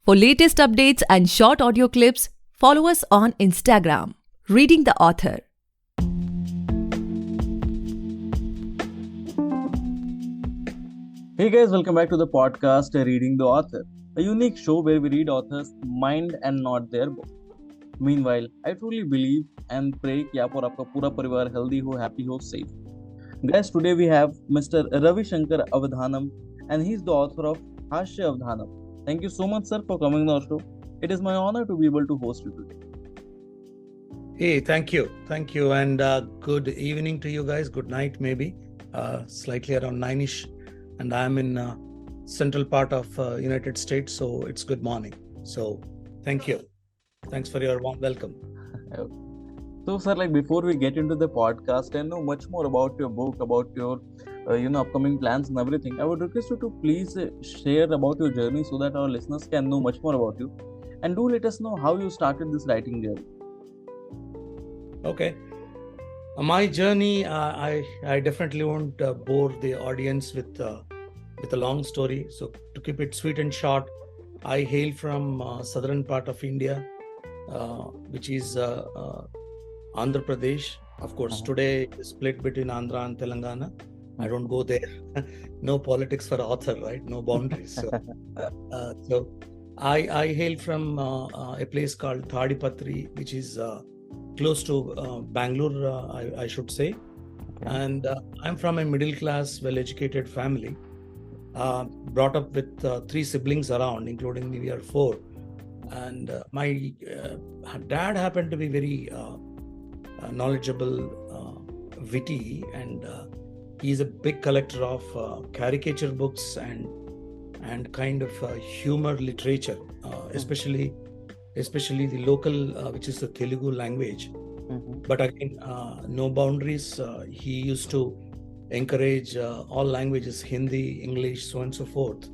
For latest updates and short audio clips, follow us on Instagram, Reading the Author. Hey guys, welcome back to the podcast Reading the Author, a unique show where we read authors' mind and not their book. Meanwhile, I truly believe and pray कि आप और आपका पूरा परिवार healthy हो, happy हो, safe. Guys, today we have Mr. Ravishankar Avadhanam, and he's the author of SRG Avadhanam. Thank you so much, sir, for coming on our show. It is my honor to be able to host you today. Hey, thank you, and good evening to you guys. Good night, maybe slightly around 9ish, and I'm in central part of United States, so it's good morning. So, thank you. Thanks for your warm welcome. So, sir, before we get into the podcast and know much more about your book, about your upcoming plans and everything, I would request you to please share about your journey so that our listeners can know much more about you, and do let us know how you started this writing journey. Okay, my journey, I definitely won't bore the audience with a long story. So to keep it sweet and short, I hail from southern part of India, which is Andhra Pradesh. Of course, today is split between Andhra and Telangana. I don't go there. No politics for author, right? No boundaries. So I hail from a place called Thadipatri, which is close to Bangalore, I should say. Okay. And I'm from a middle-class, well-educated family, brought up with 3 siblings around, including me, we are 4. And my dad happened to be very knowledgeable, witty, and he's a big collector of caricature books and kind of humor literature, especially the local, which is the Telugu language. But again, no boundaries. He used to encourage all languages, Hindi, English, so on and so forth.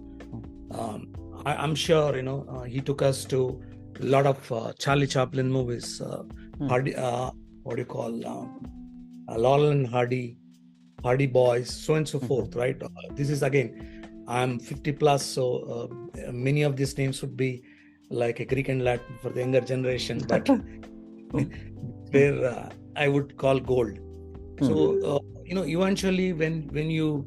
I'm sure, he took us to a lot of Charlie Chaplin movies, Hardy, Laurel and Hardy Boys, so on and so forth, right? This is again, I'm 50 plus, so many of these names would be like a Greek and Latin for the younger generation, but where I would call gold. So eventually when you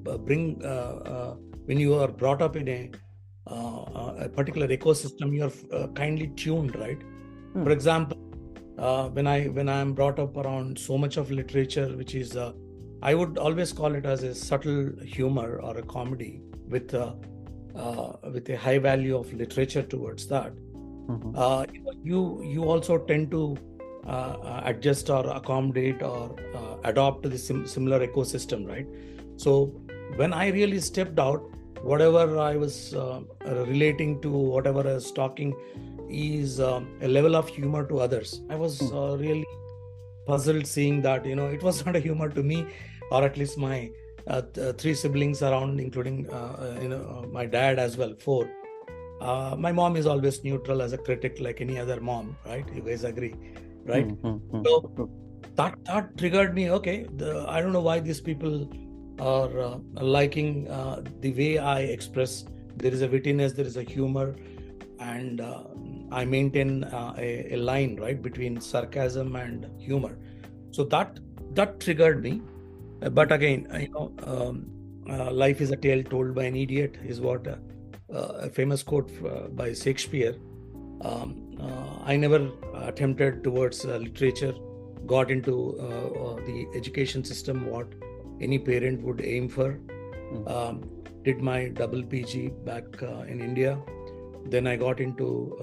when you are brought up in a particular ecosystem, you are kindly tuned, right? For example, when I am brought up around so much of literature, which is I would always call it as a subtle humor or a comedy with a high value of literature towards that. You also tend to adjust or accommodate or adopt to the similar ecosystem, right? So when I really stepped out, whatever I was relating to, whatever I was talking is a level of humor to others. I was really puzzled seeing that, it was not a humor to me, or at least my 3 siblings around, including my dad as well, 4. My mom is always neutral as a critic, like any other mom, right? You guys agree, right? So that triggered me. Okay, I don't know why these people are liking the way I express. There is a wittiness, there is a humor, and I maintain a line, right, between sarcasm and humor. So that triggered me. But again, life is a tale told by an idiot, is what a famous quote by Shakespeare. I never attempted towards literature, got into the education system, what any parent would aim for. Did my double PG back in India. Then I got into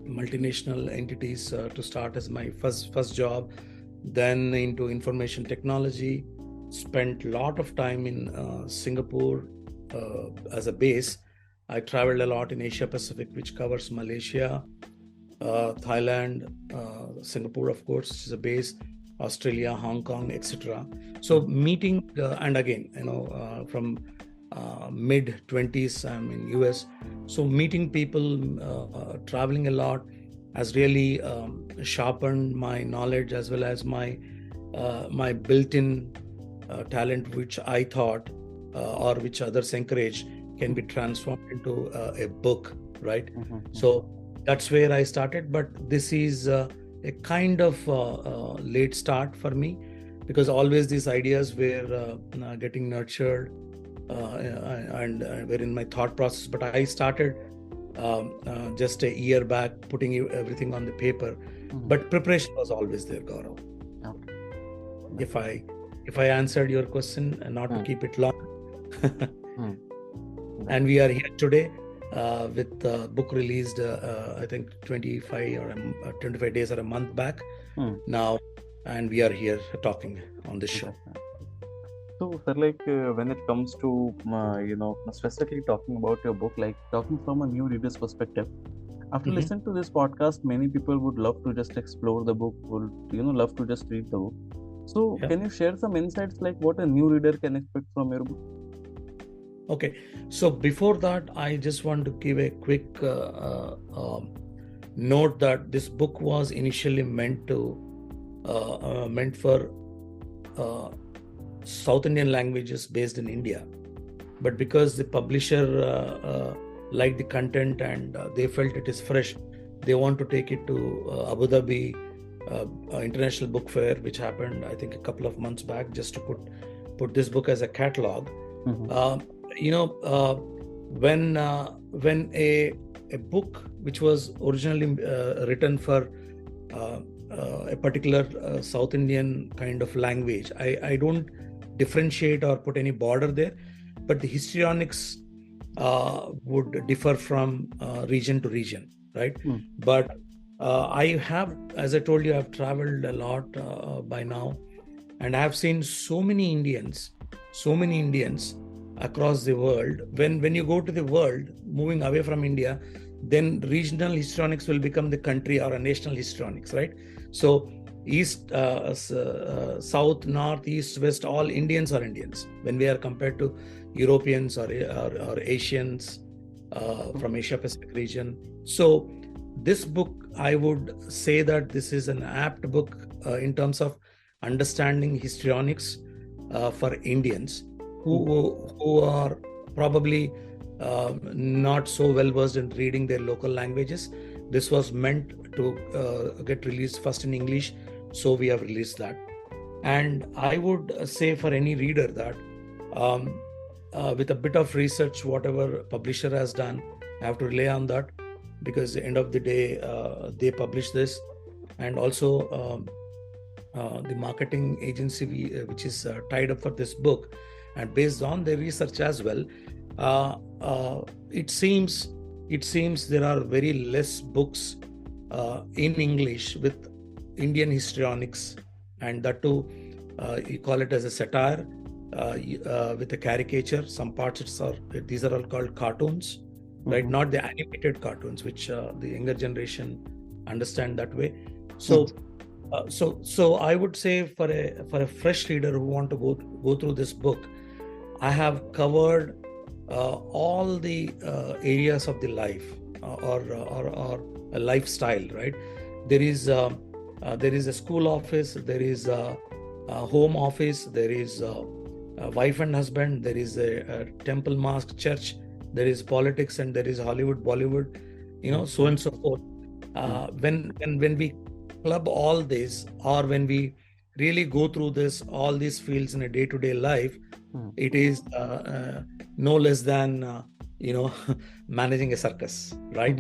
multinational entities to start as my first job. Then into information technology. Spent a lot of time in Singapore as a base. I traveled a lot in Asia Pacific, which covers Malaysia, Thailand, Singapore, of course, is a base, Australia, Hong Kong, etc. So meeting, and again, from mid 20s, I'm in US. So meeting people, traveling a lot has really sharpened my knowledge as well as my built-in talent, which I thought or which others encourage can be transformed into a book right? So that's where I started, but this is a kind of late start for me, because always these ideas were getting nurtured and were in my thought process. But I started just a year back putting everything on the paper, but preparation was always there, Gaurav. Okay. If I answered your question, and not to keep it long. And we are here today with the book released, I think 25 days or a month back now, and we are here talking on this show. So, sir, like when it comes to specifically talking about your book, like talking from a new reader's perspective, after listening to this podcast, many people would love to just explore the book, would love to just read the book. So, can you share some insights like what a new reader can expect from your book? Okay, so before that, I just want to give a quick note that this book was initially meant for South Indian languages based in India, but because the publisher liked the content and they felt it is fresh, they want to take it to Abu Dhabi International Book Fair, which happened I think a couple of months back, just to put this book as a catalog. When a book which was originally written for a particular South Indian kind of language, I don't differentiate or put any border there, but the histrionics would differ from region to region, right? But I have, as I told you, I've traveled a lot by now, and I have seen so many Indians across the world. When you go to the world, moving away from India, then regional histrionics will become the country or a national histrionics, right? So east, south, north, east, west, all Indians are Indians when we are compared to Europeans or Asians from Asia Pacific region. So this book, I would say that this is an apt book in terms of understanding histrionics for Indians who are probably not so well versed in reading their local languages. This was meant to get released first in English, so we have released that. And I would say for any reader that with a bit of research, whatever publisher has done, I have to rely on that, because at the end of the day, they publish this. And also the marketing agency which is tied up for this book, and based on their research as well, it seems there are very less books in English with Indian histrionics, and that too you call it as a satire with a caricature. Some parts these are all called cartoons, right? Not the animated cartoons, which the younger generation understand that way. So so I would say for a fresh reader who want to go through this book, I have covered all the areas of the life or a lifestyle, right? There is a school office, there is a home office, there is a wife and husband, there is a temple, mosque, church, there is politics, and there is Hollywood, Bollywood, so and so forth. When we club all this, or when we really go through all these fields in a day-to-day life, it is no less than managing a circus, right?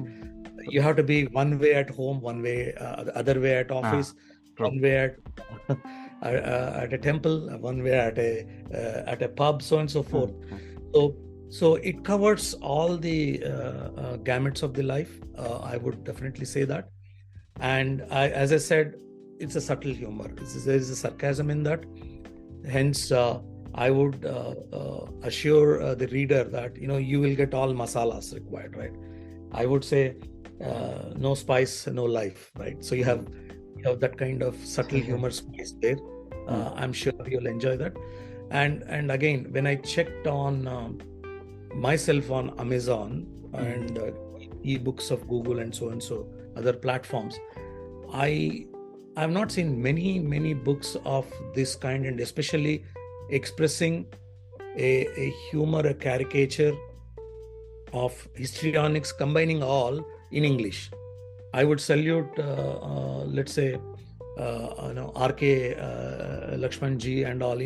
You have to be one way at home, one way the other way at office, one way at a temple, one way at a pub, so and so forth. So it covers all the gamuts of the life. I would definitely say that. And as I said, it's a subtle humor. There is a sarcasm in that. Hence, I would assure the reader that you will get all masalas required, right? I would say no spice, no life, right? So you have that kind of subtle humor spice there. I'm sure you'll enjoy that. And again, when I checked on myself on Amazon and ebooks of Google and so other platforms, I have not seen many books of this kind, and especially expressing a humor, a caricature of histrionics combining all in English. I would salute, let's say, R.K. Lakshman ji and all.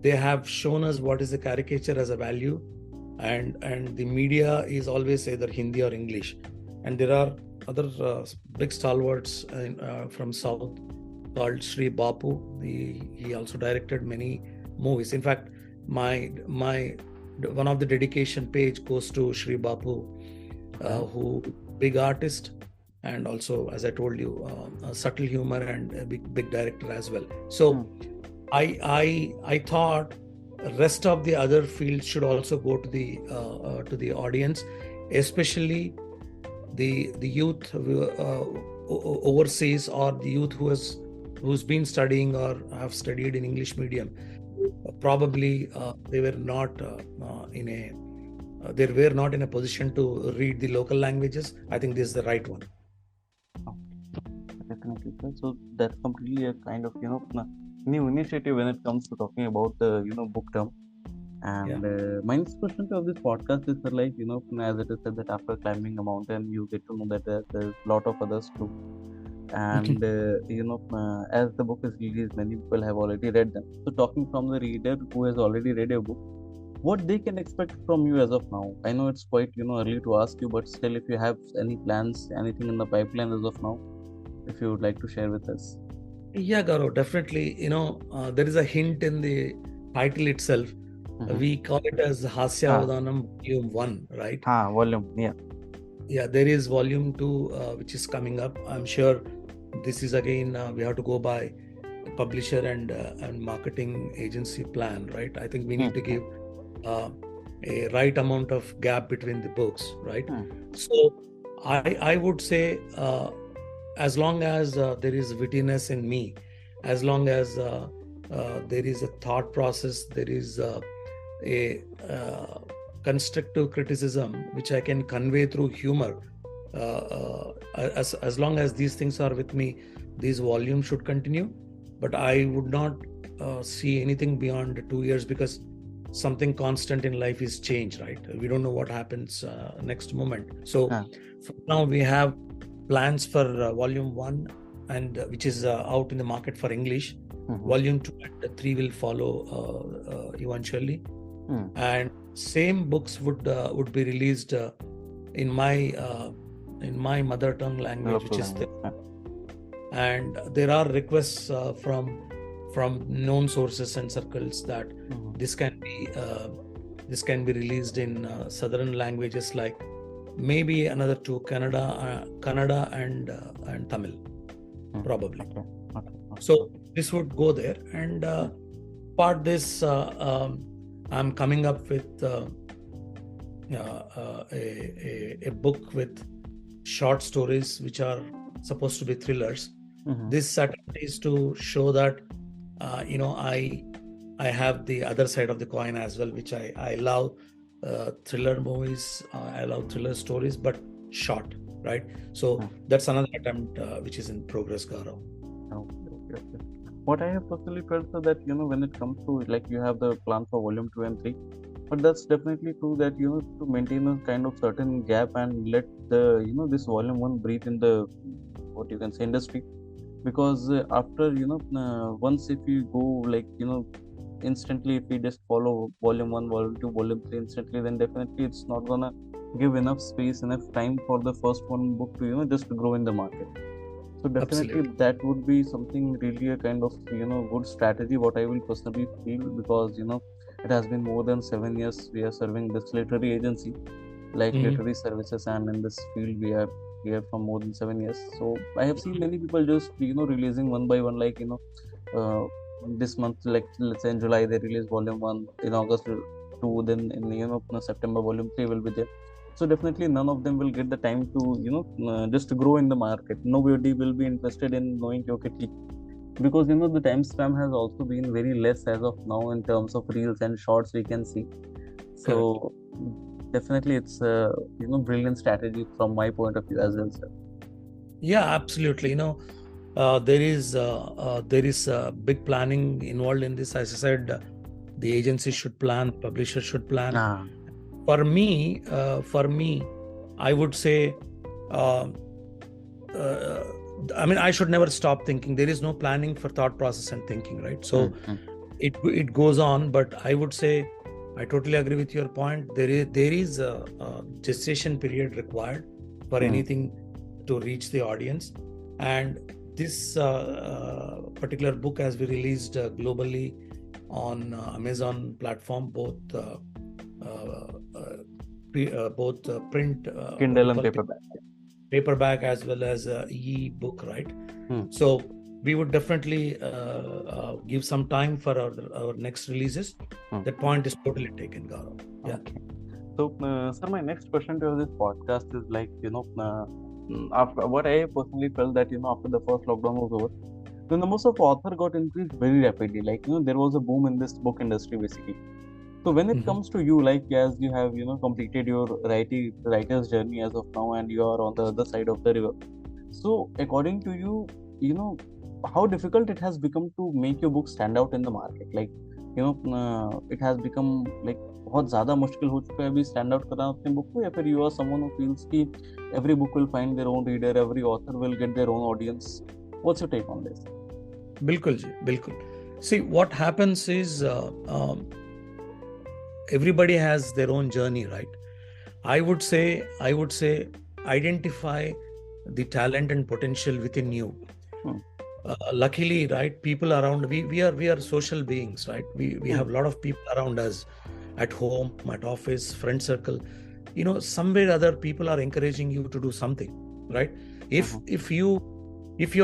They have shown us what is the caricature as a value, and the media is always either Hindi or English. And there are other big stalwarts from South called Sri Bapu. He also directed many movies. In fact, my one of the dedication page goes to Sri Bapu, who big artist, and also, as I told you, a subtle humor and a big director as well. So I thought rest of the other fields should also go to the audience, especially the youth overseas, or the youth who's been studying or have studied in English medium. Probably they were not in a position to read the local languages. I think this is the right one. Definitely, sir. So that's completely a kind of new initiative when it comes to talking about the book term. And my next question to this podcast is, sir, like as it is said that after climbing a mountain you get to know that there's a lot of others too. And as the book is released, many people have already read them. So talking from the reader who has already read a book, what they can expect from you as of now? I know it's quite early to ask you, but still, if you have any plans, anything in the pipeline as of now, if you would like to share with us. Yeah, Gaurav, definitely. There is a hint in the title itself. We call it as Hasya Avadhanam Volume 1, right? Volume, yeah. Yeah, there is Volume 2 which is coming up. I'm sure this is again, we have to go by publisher and marketing agency plan, right? I think we need to give a right amount of gap between the books, right? So I would say, as long as there is wittiness in me, as long as there is a thought process, there is a constructive criticism which I can convey through humor, as long as these things are with me, these volumes should continue. But I would not see anything beyond 2 years, because something constant in life is change, right? We don't know what happens next moment. So for now we have plans for Volume 1, and which is out in the market for English. Volume 2 and 3 will follow eventually. And same books would be released in my mother tongue language, which is and there are requests from known sources and circles that this can be released in southern languages, like maybe another 2, Kannada and Tamil, probably. So this would go there, and part this I'm coming up with a book with short stories which are supposed to be thrillers. This attempt is to show that I have the other side of the coin as well, which I love thriller movies, I love thriller stories, but short, right? So that's another attempt which is in progress, Gaurav. Okay. What I have personally felt is that when it comes to, like, you have the plan for Volume 2 and 3, but that's definitely true that to maintain a kind of certain gap and let the this Volume 1 breathe in the, what you can say, industry, because after once if you go like instantly, if we just follow Volume 1, Volume 2, Volume 3 instantly, then definitely it's not gonna give enough space, enough time for the first one book to just grow in the market. So definitely Absolutely. that would be something really a kind of good strategy, what I will personally feel, because it has been more than 7 years we are serving this literary agency, like literary services, and in this field we are here for more than 7 years. So I have seen many people just releasing one by one, like this month, like let's say in July they release Volume 1, in August 2, then in September Volume 3 will be there. So definitely none of them will get the time to just grow in the market. Nobody will be interested in knowing okay, because the time span has also been very less as of now in terms of reels and shorts we can see. So definitely it's a brilliant strategy from my point of view as well, sir. Yeah, absolutely. There is big planning involved in this. As I said, the agency should plan, publisher should plan, For me, I would say, I mean, I should never stop thinking. There is no planning for thought process and thinking, right? So it goes on, but I would say I totally agree with your point. There is a gestation period required for anything to reach the audience, and this particular book has been released globally on Amazon platform, both print, Kindle and paperback. as well as e-book, right? So we would definitely give some time for our next releases. That point is totally taken, Gaurav. Yeah. Okay. So, sir, my next question to this podcast is like, after what I personally felt that, after the first lockdown was over, the numbers of author got increased very rapidly. Like, there was a boom in this book industry basically. So when it comes to you, like as you have, completed your writer's journey as of now, and you are on the other side of the river. So according to you, how difficult it has become to make your book stand out in the market. Like, it has become like बहुत ज़्यादा मुश्किल हो चुका है अभी stand out करना अपने book को, या फिर you are someone who feels कि every book will find their own reader, every author will get their own audience. What's your take on this? बिल्कुल जी, बिल्कुल. See, what happens is everybody has their own journey, right? I would say identify the talent and potential within you. Luckily, right, people around, we are social beings, right? We have a lot of people around us at home, at office, friend circle. Somewhere other people are encouraging you to do something, right? If you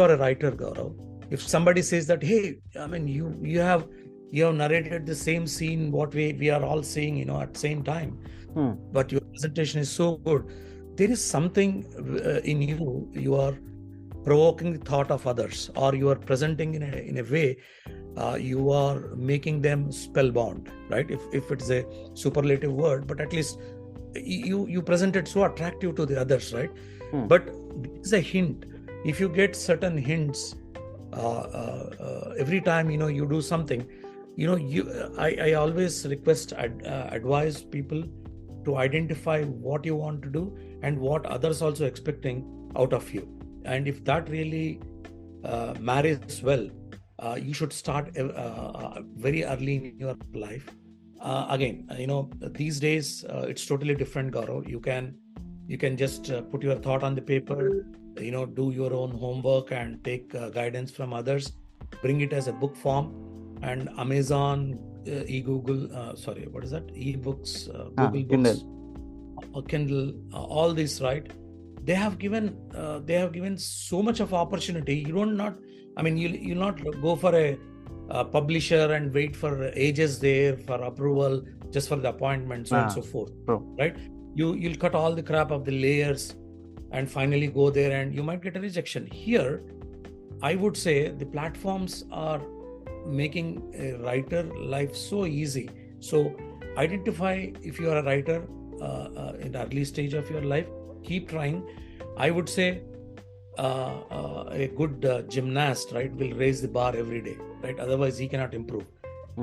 are a writer, Gaurav, if somebody says that, hey, I mean, you have narrated the same scene what we are all seeing, at the same time, but your presentation is so good, there is something in you are provoking the thought of others, or you are presenting in a way you are making them spellbound, right? If it's a superlative word, but at least you present it so attractive to the others, right? But it's a hint. If you get certain hints every time you do something, I always request advise people to identify what you want to do and what others also expecting out of you. And if that really marries well, you should start very early in your life. Again, these days it's totally different, Gaurav. You can just put your thought on the paper, do your own homework and take guidance from others, bring it as a book form, and Amazon, ebooks, Google Books, Kindle, all this, right? They have given so much of opportunity. You'll not go for a publisher and wait for ages there for approval, just for the appointment, so and so forth, right? You'll cut all the crap of the layers and finally go there, and you might get a rejection. Here, I would say the platforms are making a writer life so easy. So identify if you are a writer in the early stage of your life, keep trying. I would say a good gymnast, right, will raise the bar every day, right? Otherwise he cannot improve.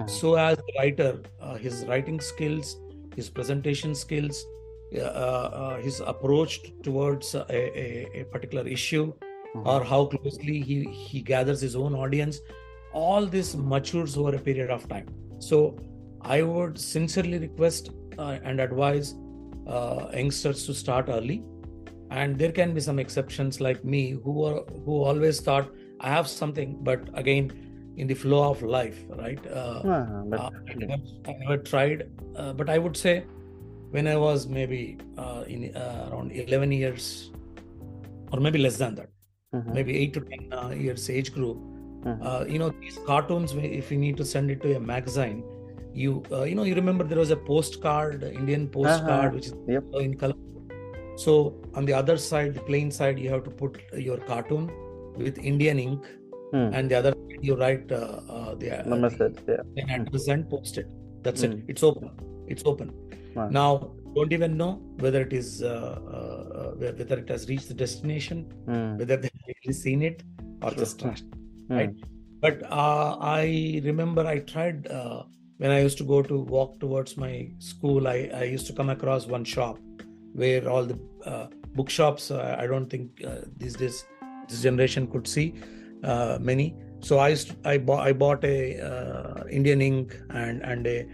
So as a writer, his writing skills, his presentation skills, his approach towards a particular issue, or how closely he gathers his own audience, all this matures over a period of time. So I would sincerely request and advise youngsters to start early. And there can be some exceptions like me who always thought I have something, but again, in the flow of life, right? I never tried, but I would say when I was maybe in around 11 years, or maybe less than that, maybe 8 to 10 years age group, these cartoons, if you need to send it to a magazine, you remember there was a postcard, Indian postcard, which is in color. So on the other side, the plain side, you have to put your cartoon with Indian ink, and the other side you write the message, then address and post it. That's it. It's open. Now, don't even know whether it is whether it has reached the destination, whether they have really seen it or just trashed, right? But I remember I tried when I used to go to walk towards my school, I used to come across one shop where all the bookshops, I don't think these days this generation could see many. So I bought a Indian ink and a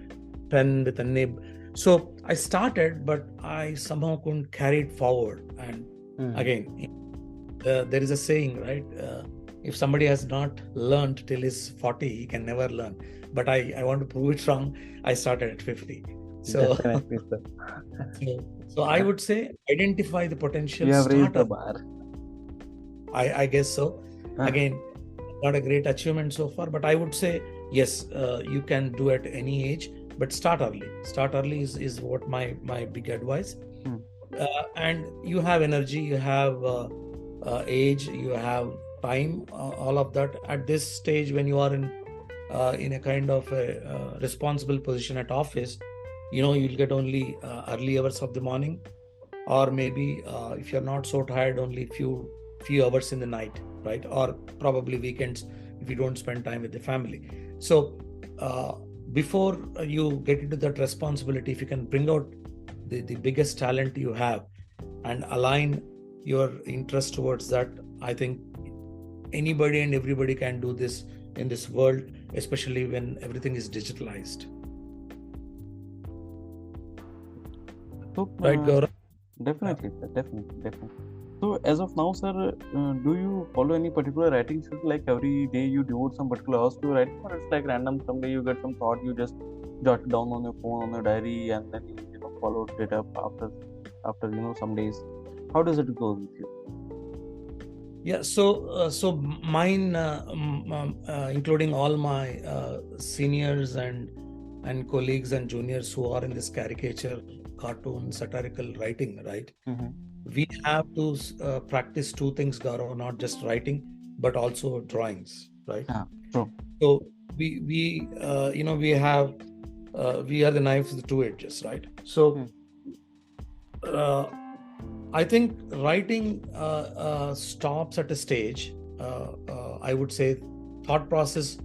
pen with a nib. So I started, but I somehow couldn't carry it forward. And again, there is a saying, right? If somebody has not learned till he's 40, he can never learn. But I want to prove it wrong. I started at 50. So, Definitely, sir. so I would say identify the potential. You have raised the startup. bar. I guess so. Again, not a great achievement so far, but I would say yes, you can do at any age, but start early. Start early is what my big advice. And you have energy, you have age, you have time, all of that. At this stage, when you are in a kind of a responsible position at office, you'll get only early hours of the morning, or maybe if you're not so tired, only few hours in the night, right? Or probably weekends if you don't spend time with the family. So before you get into that responsibility, if you can bring out the biggest talent you have and align your interest towards that, I think anybody and everybody can do this in this world, especially when everything is digitalized. So, Right, Gaurav? definitely, sir. Definitely. So, as of now, sir, do you follow any particular writing schedule? Like every day you devote some particular hours to writing, or it's like random? Someday you get some thought, you just jot it down on your phone, on your diary, and then you follow it up after some days. How does it go with you? Yeah, so mine, including all my seniors and colleagues and juniors who are in this caricature, cartoon, satirical writing, right? We have to practice two things, Gaurav, not just writing, but also drawings, right? True. So we have we are the knives with the two edges, right? So I think writing stops at a stage. I would say thought process,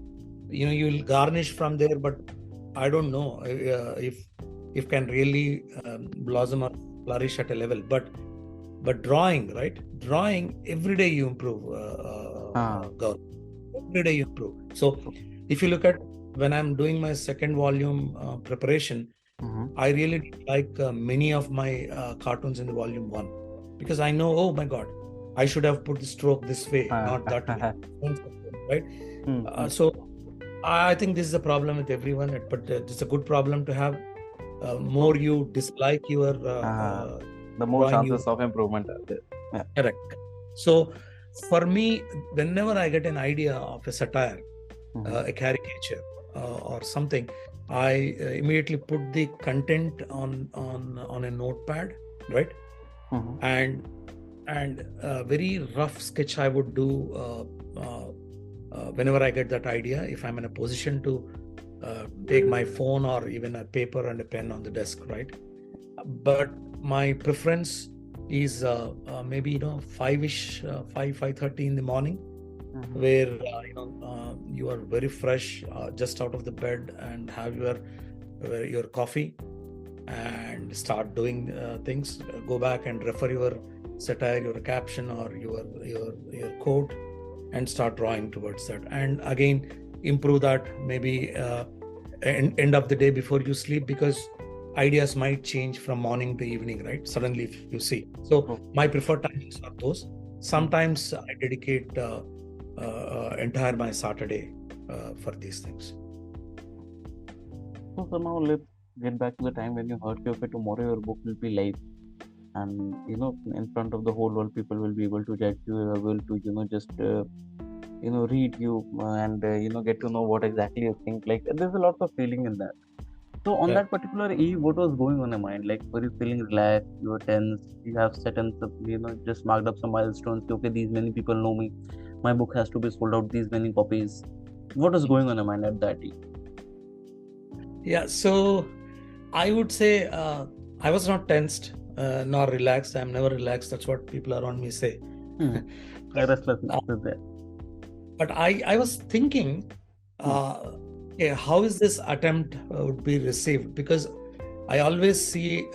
you'll garnish from there, but I don't know if can really blossom or flourish at a level. But drawing, right? Drawing, every day you improve, Gaurav. Every day you improve. So if you look at when I'm doing my second volume preparation, I really like many of my cartoons in the volume 1, because I know, oh my God, I should have put the stroke this way, not that way, right? So I think this is a problem with everyone, but it's a good problem to have. More you dislike your the more chances of improvement are there. Yeah. Correct. So for me, whenever I get an idea of a satire, a caricature, or something, I immediately put the content on a notepad, right? And a very rough sketch I would do whenever I get that idea, if I'm in a position to take my phone or even a paper and a pen on the desk, right? But my preference is maybe 5-ish, 5:30 in the morning, where you are very fresh, just out of the bed, and have your coffee and start doing things. Go back and refer your satire, your caption, or your quote, and start drawing towards that. And again, improve that maybe end of the day before you sleep, because ideas might change from morning to evening, right? Suddenly, if you see. So my preferred timings are those. Sometimes I dedicate entire my Saturday for these things. So now let's get back to the time when you heard, okay, tomorrow your book will be live, and in front of the whole world, people will be able to judge you, able to just read you, and get to know what exactly you think. Like, there's a lot of feeling in that. So on that particular eve, what was going on your mind? Like, were you feeling relaxed? You were tense? You have set and just marked up some milestones. Okay, these many people know me. My book has to be sold out these many copies. What was going on your mind at that eve? Yeah, so I would say I was not tensed nor relaxed. I'm never relaxed. That's what people around me say. Restlessness is there. But I was thinking, okay, how is this attempt would be received? Because I always see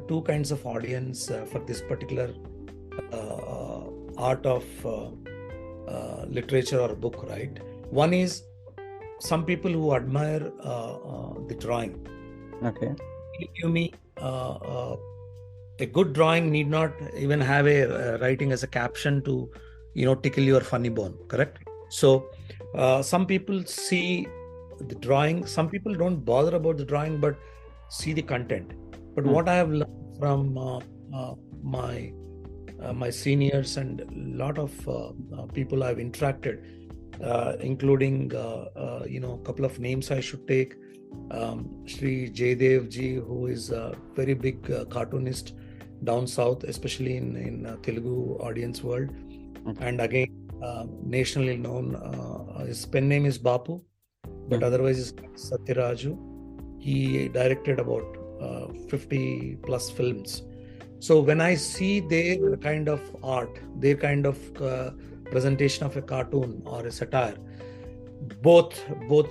two kinds of audience for this particular art of literature or book, right? One is some people who admire the drawing. Okay. Believe me, a good drawing need not even have a writing as a caption to, tickle your funny bone, correct? So some people see the drawing, some people don't bother about the drawing but see the content. But what I have learned from my seniors and a lot of people I've interacted, including a couple of names I should take. Shri Jaydev ji, who is a very big cartoonist down south, especially in Telugu audience world, and again nationally known. His pen name is Bapu, but otherwise is Satyaraju. He directed about 50 plus films. So when I see their kind of art, their kind of presentation of a cartoon or a satire, both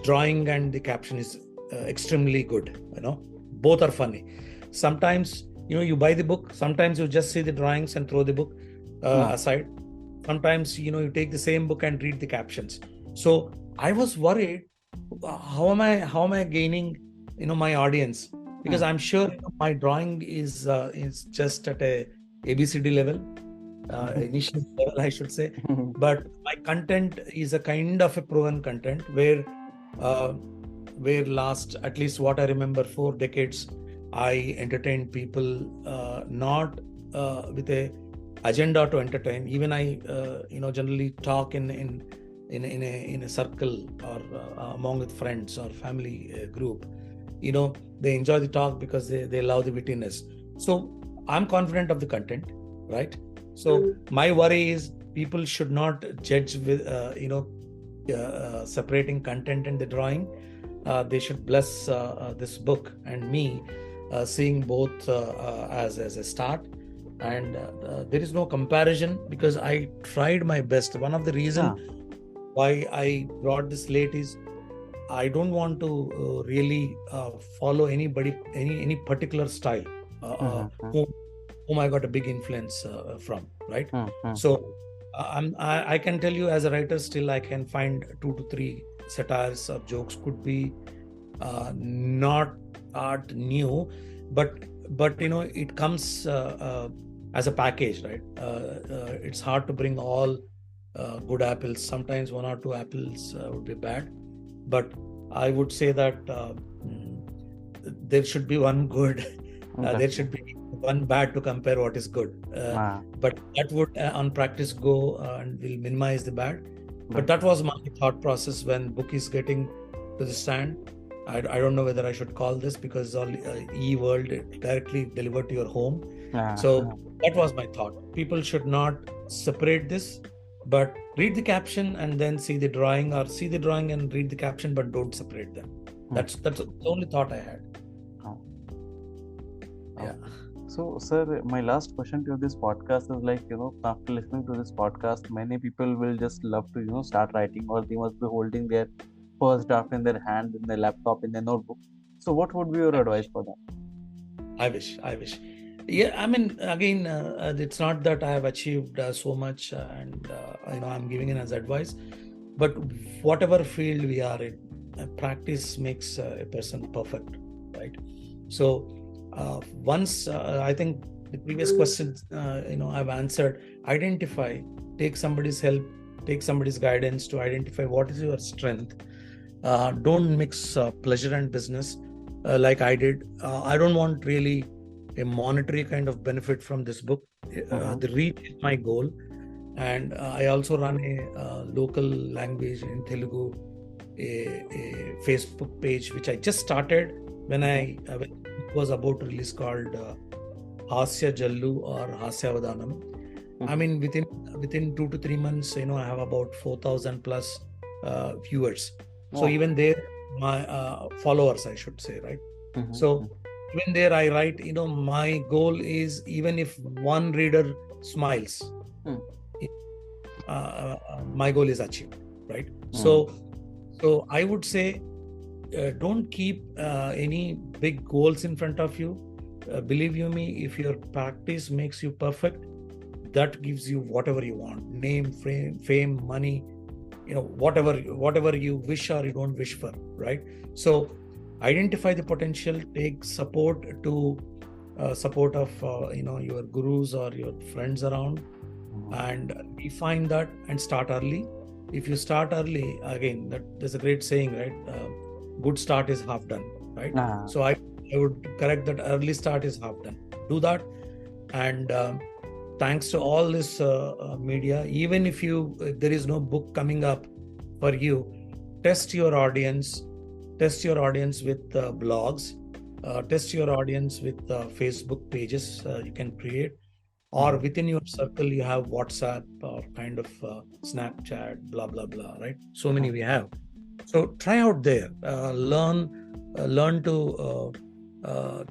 drawing and the caption is extremely good. Both are funny. Sometimes you buy the book, sometimes you just see the drawings and throw the book aside. Sometimes you take the same book and read the captions. So I was worried, how am I gaining my audience, because I'm sure my drawing is just at a ABCD level, initial level I should say, but my content is a kind of a proven content where last, at least what I remember, 4 decades I entertained people, not with a agenda to entertain. Even I generally talk in a circle or among with friends or family group. They enjoy the talk because they love the wittiness. So I'm confident of the content, right? So my worry is people should not judge with separating content and the drawing. They should bless this book and me seeing both as a start, and there is no comparison because I tried my best. One of the reasons why I brought this late is I don't want to really follow any particular style whom I got a big influence from, right? So I can tell you as a writer, still I can find 2 to 3 satires or jokes could be not art new, but it comes as a package, right? It's hard to bring all good apples. Sometimes 1 or 2 apples would be bad, but I would say that there should be one good, there should be one bad to compare what is good, but that would on practice go and will minimize the bad. But that was my thought process when book is getting to the stand. I don't know whether I should call this, because all e-world directly delivered to your home. So that was my thought. People should not separate this, but read the caption and then see the drawing, or see the drawing and read the caption, but don't separate them. That's the only thought I had. Yeah. So, sir, my last question to this podcast is like, after listening to this podcast, many people will just love to, start writing, or they must be holding their first draft in their hand, in their laptop, in their notebook. So what would be your advice for that? I wish. Yeah, I mean, again, it's not that I have achieved so much and, I'm giving it as advice, but whatever field we are in, practice makes a person perfect, right? So once, I think the previous questions, I've answered, identify, take somebody's help, take somebody's guidance to identify what is your strength. Don't mix pleasure and business like I did. I don't want really a monetary kind of benefit from this book. The reach is my goal, and I also run a local language in Telugu, a Facebook page which I just started when it was about to release, called Hasya Jallu or Hasya Avadhanam. I mean, within 2 to 3 months, I have about 4,000 plus viewers. So even there, my followers, I should say, right? So even there I write, my goal is, even if one reader smiles, my goal is achieved, right? So I would say don't keep any big goals in front of you. Believe you me, if your practice makes you perfect, that gives you whatever you want: name, fame, money, whatever you wish or you don't wish for, right? So identify the potential, take support of your gurus or your friends around, and define that and start early. If you start early, again, there's a great saying, right? Good start is half done, right? So I would correct that. Early start is half done. Do that. And thanks to all this media, even if there is no book coming up for you, test your audience with blogs, test your audience with Facebook pages you can create, or within your circle you have WhatsApp or kind of Snapchat, blah blah blah, right? So many we have. So try out there, learn to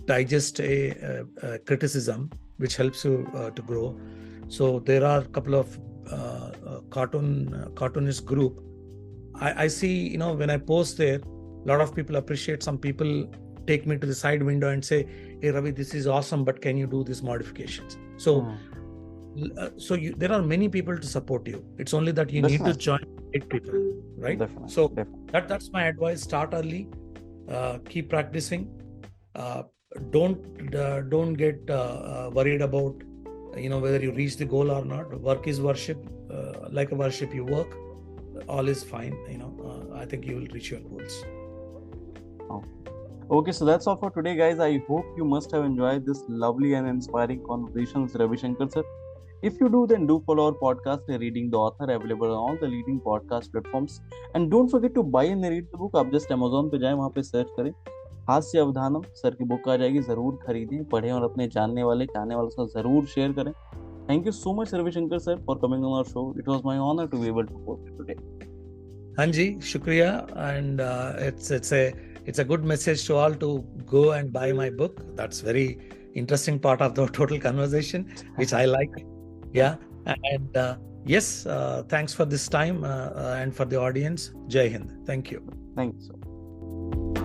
digest a criticism, which helps you to grow. So there are a couple of cartoonist group. I see, when I post there, a lot of people appreciate. Some people take me to the side window and say, "Hey Ravi, this is awesome, but can you do these modifications?" So there are many people to support you. It's only that you need to join 8 people, right? Definitely. So that's my advice. Start early, keep practicing. Don't get worried about whether you reach the goal or not. Work is worship. Like a worship, you work. All is fine. I think you will reach your goals. Okay, so that's all for today, guys. I hope you must have enjoyed this lovely and inspiring conversation with Ravishankar sir. If you do, then do follow our podcast, Reading the Author, available on all the leading podcast platforms. And don't forget to buy and read the book. आप just Amazon पे जाएं, वहाँ पे search करें हास्य अवधानम, sir की book आ जाएगी. जरूर खरीदें, पढ़ें और अपने जानने वाले चाहने वालों के साथ जरूर शेयर करें. Thank you so much, Ravishankar sir, for coming on our show. It was my honor to be able to host it today. Hanji, shukriya, and it's a good message to all to go and buy my book. That's very interesting part of the total conversation, which I like. Yeah, and yes, thanks for this time and for the audience. Jai Hind. Thank you. Thank you so much.